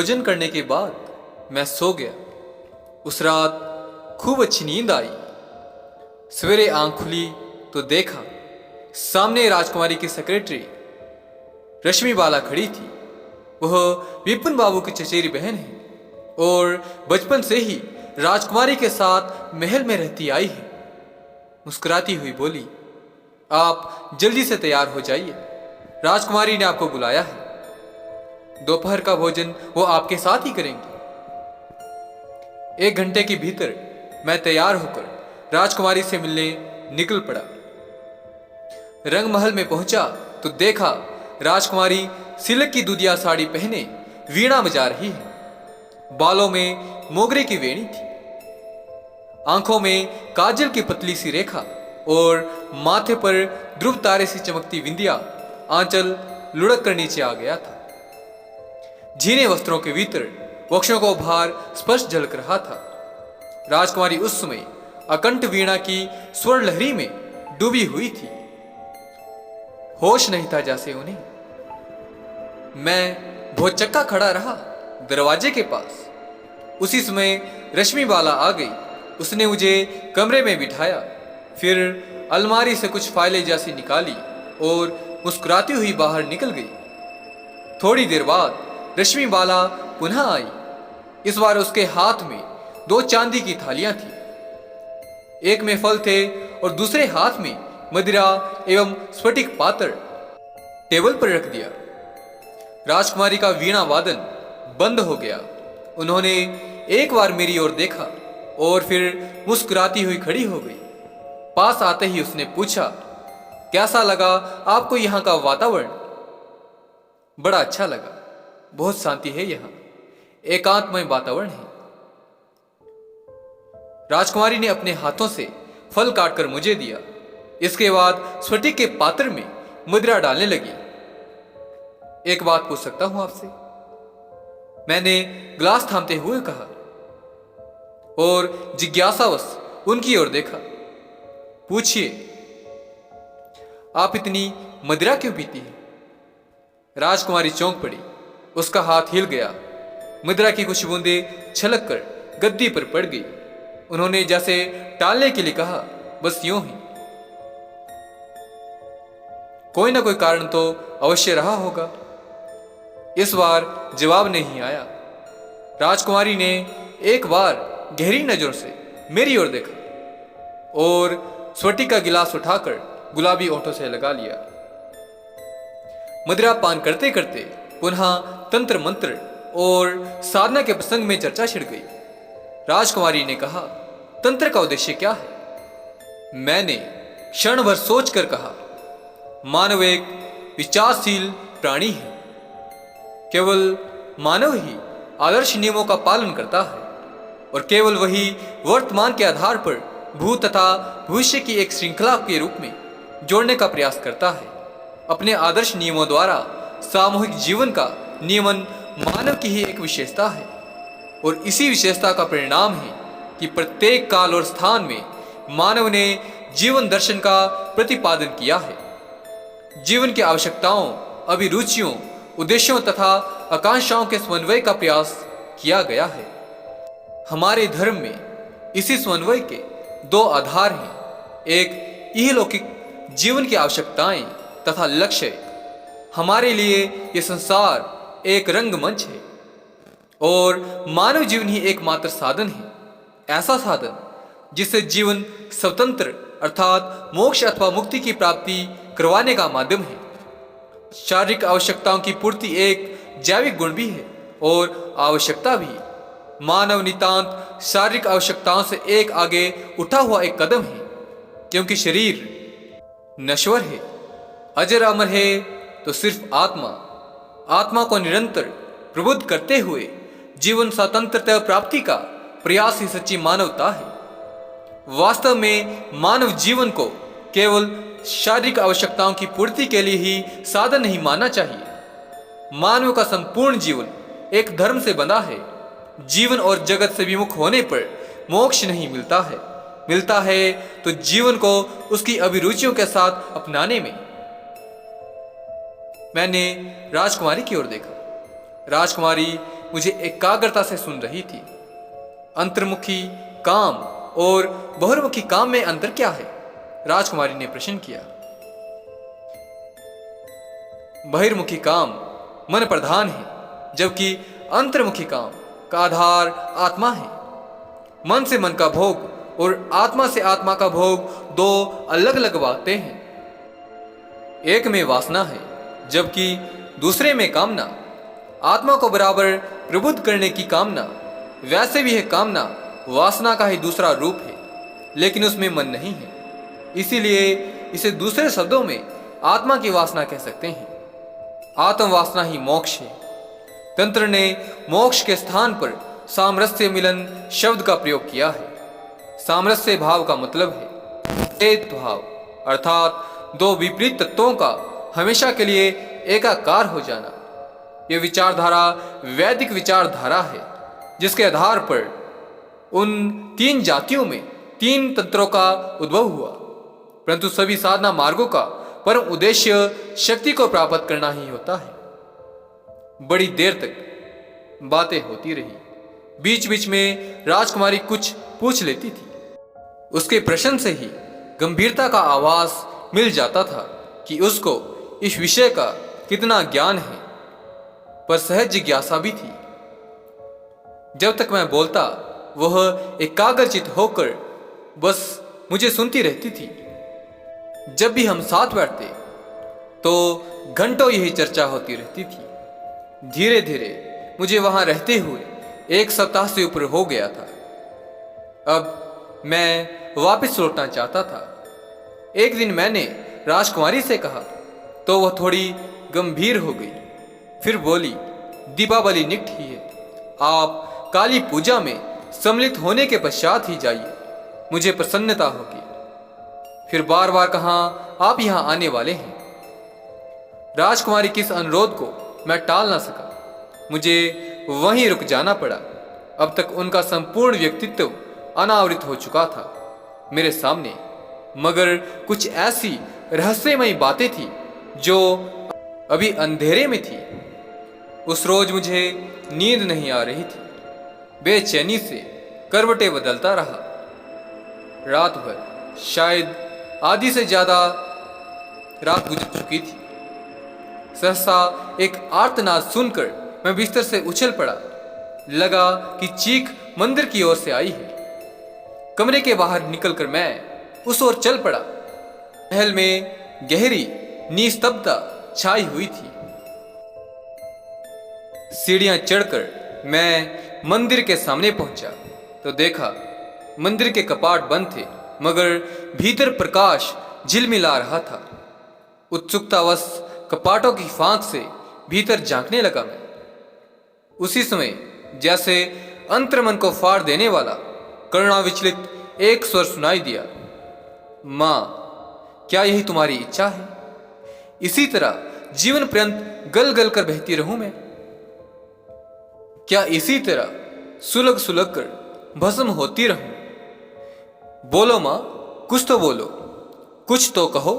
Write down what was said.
भोजन करने के बाद मैं सो गया। उस रात खूब अच्छी नींद आई। सवेरे आंख खुली तो देखा सामने राजकुमारी की सेक्रेटरी रश्मि बाला खड़ी थी। वह विपिन बाबू की चचेरी बहन है और बचपन से ही राजकुमारी के साथ महल में रहती आई है। मुस्कुराती हुई बोली, आप जल्दी से तैयार हो जाइए, राजकुमारी ने आपको बुलाया है। दोपहर का भोजन वो आपके साथ ही करेंगी। 1 घंटे के भीतर मैं तैयार होकर राजकुमारी से मिलने निकल पड़ा। रंगमहल में पहुंचा तो देखा राजकुमारी सिल्क की दुधिया साड़ी पहने वीणा बजा रही है। बालों में मोगरे की वेणी थी, आंखों में काजल की पतली सी रेखा और माथे पर ध्रुव तारे सी चमकती बिंदिया आंचल लुढ़क कर नीचे आ गया था। झीने वस्त्रों के भीतर वक्षों को भार स्पष्ट झलक रहा था। राजकुमारी उस समय अकंठ वीणा की स्वर्ण लहरी में डूबी हुई थी। होश नहीं था जैसे उन्हें। मैं भौचक्का खड़ा रहा दरवाजे के पास। उसी समय रश्मि बाला आ गई। उसने मुझे कमरे में बिठाया, फिर अलमारी से कुछ फाइलें जैसी निकाली और मुस्कुराती हुई बाहर निकल गई। थोड़ी देर बाद रश्मि बाला पुनः आई। इस बार उसके हाथ में 2 चांदी की थालियां थी। एक में फल थे और दूसरे हाथ में मदिरा एवं स्फटिक पात्र। टेबल पर रख दिया। राजकुमारी का वीणा वादन बंद हो गया। उन्होंने एक बार मेरी ओर देखा और फिर मुस्कुराती हुई खड़ी हो गई। पास आते ही उसने पूछा, कैसा लगा आपको यहाँ का वातावरण? बड़ा अच्छा लगा, बहुत शांति है यहाँ, एकांतमय वातावरण है। राजकुमारी ने अपने हाथों से फल काटकर मुझे दिया। इसके बाद स्फटिक के पात्र में मदिरा डालने लगी। एक बात पूछ सकता हूं आपसे? मैंने ग्लास थामते हुए कहा और जिज्ञासावश उनकी ओर देखा। पूछिए, आप इतनी मदिरा क्यों पीती हैं? राजकुमारी चौंक पड़ी। उसका हाथ हिल गया। मदिरा की कुछ बूंदें छलक कर गद्दी पर पड़ गई। उन्होंने जैसे टालने के लिए कहा, बस यूं ही। कोई ना कोई कारण तो अवश्य रहा होगा। इस बार जवाब नहीं आया। राजकुमारी ने एक बार गहरी नजरों से मेरी ओर देखा और स्फटिक का गिलास उठाकर गुलाबी ओंठों से लगा लिया। मदिरा पान करते करते पुनः तंत्र मंत्र और साधना के प्रसंग में चर्चा छिड़ गई। राजकुमारी ने कहा, तंत्र का उद्देश्य क्या है? मैंने क्षण भर सोचकर कहा, मानव एक विचारशील प्राणी है। केवल मानव ही आदर्श नियमों का पालन करता है और केवल वही वर्तमान के आधार पर भूत तथा भविष्य की एक श्रृंखला के रूप में जोड़ने का प्रयास करता है। अपने आदर्श नियमों द्वारा सामूहिक जीवन का नियमन मानव की ही एक विशेषता है और इसी विशेषता का परिणाम है कि प्रत्येक काल और स्थान में मानव ने जीवन दर्शन का प्रतिपादन किया है। जीवन की आवश्यकताओं, अभिरुचियों, उद्देश्यों तथा आकांक्षाओं के समन्वय का प्रयास किया गया है। हमारे धर्म में इसी समन्वय के 2 आधार हैं, एक इहलौकिक जीवन की आवश्यकताएं तथा लक्ष्य। हमारे लिए यह संसार एक रंगमंच है और मानव जीवन ही एकमात्र साधन है, ऐसा साधन जिससे जीवन स्वतंत्र अर्थात मोक्ष अथवा मुक्ति की प्राप्ति करवाने का माध्यम है। शारीरिक आवश्यकताओं की पूर्ति एक जैविक गुण भी है और आवश्यकता भी। मानव नितांत शारीरिक आवश्यकताओं से एक आगे उठा हुआ एक कदम है, क्योंकि शरीर नश्वर है, अजर अमर है तो सिर्फ आत्मा। आत्मा को निरंतर प्रबुद्ध करते हुए जीवन स्वतंत्रता प्राप्ति का प्रयास ही सच्ची मानवता है। वास्तव में मानव जीवन को केवल शारीरिक आवश्यकताओं की पूर्ति के लिए ही साधन नहीं मानना चाहिए। मानव का संपूर्ण जीवन एक धर्म से बंधा है। जीवन और जगत से विमुख होने पर मोक्ष नहीं मिलता है। मिलता है तो जीवन को उसकी अभिरुचियों के साथ अपनाने में। मैंने राजकुमारी की ओर देखा। राजकुमारी मुझे एकाग्रता से सुन रही थी। अंतर्मुखी काम और बहिर्मुखी काम में अंतर क्या है? राजकुमारी ने प्रश्न किया। बहिर्मुखी काम मन प्रधान है, जबकि अंतर्मुखी काम का आधार आत्मा है। मन से मन का भोग और आत्मा से आत्मा का भोग दो अलग अलग बातें हैं। एक में वासना है, जबकि दूसरे में कामना। आत्मा को बराबर प्रबुद्ध करने की कामना। वैसे भी है कामना वासना का ही दूसरा रूप है, लेकिन उसमें मन नहीं है, इसीलिए इसे दूसरे शब्दों में आत्मा की वासना कह सकते हैं। आत्म वासना ही मोक्ष है। तंत्र ने मोक्ष के स्थान पर सामरस्य मिलन शब्द का प्रयोग किया है। सामरस्य भाव का मतलब है भेद भाव, अर्थात दो विपरीत तत्वों का हमेशा के लिए एकाकार हो जाना। यह विचारधारा वैदिक विचारधारा है, जिसके आधार पर उन तीन जातियों में तीन तंत्रों का उद्भव हुआ। परंतु सभी साधना मार्गों का परम उद्देश्य शक्ति को प्राप्त करना ही होता है। बड़ी देर तक बातें होती रही। बीच बीच में राजकुमारी कुछ पूछ लेती थी। उसके प्रश्न से ही गंभीरता का आभास मिल जाता था कि उसको इस विषय का कितना ज्ञान है, पर सहज जिज्ञासा भी थी। जब तक मैं बोलता वह एकाग्रचित होकर बस मुझे सुनती रहती थी। जब भी हम साथ बैठते तो घंटों यही चर्चा होती रहती थी। धीरे धीरे मुझे वहां रहते हुए 1 सप्ताह से ऊपर हो गया था। अब मैं वापस लौटना चाहता था। एक दिन मैंने राजकुमारी से कहा तो वह थोड़ी गंभीर हो गई। फिर बोली, दीपावली निकट ही है, आप काली पूजा में सम्मिलित होने के पश्चात ही जाइए, मुझे प्रसन्नता होगी। फिर बार बार कहा, आप यहां आने वाले हैं। राजकुमारी के इस अनुरोध को मैं टाल ना सका। मुझे वहीं रुक जाना पड़ा। अब तक उनका संपूर्ण व्यक्तित्व अनावृत हो चुका था मेरे सामने, मगर कुछ ऐसी रहस्यमयी बातें थी जो अभी अंधेरे में थी। उस रोज मुझे नींद नहीं आ रही थी। बेचैनी से करवटें बदलता रहा। रात भर, शायद आधी से ज्यादा रात गुजर चुकी थी। सहसा एक आर्तनाद सुनकर मैं बिस्तर से उछल पड़ा। लगा कि चीख मंदिर की ओर से आई है। कमरे के बाहर निकलकर मैं उस ओर चल पड़ा। महल में गहरी निस्तब्धता छाई हुई थी। सीढ़ियां चढ़कर मैं मंदिर के सामने पहुंचा तो देखा मंदिर के कपाट बंद थे, मगर भीतर प्रकाश झिलमिला रहा था। उत्सुकतावश कपाटों की फांक से भीतर झांकने लगा मैं। उसी समय जैसे अंतर्मन को फाड़ देने वाला करुणा विचलित एक स्वर सुनाई दिया, मां, क्या यही तुम्हारी इच्छा है? इसी तरह जीवन पर्यंत गल गल कर बहती रहूं मैं? क्या इसी तरह सुलग सुलग कर भस्म होती रहूं? बोलो मां, कुछ तो बोलो, कुछ तो कहो।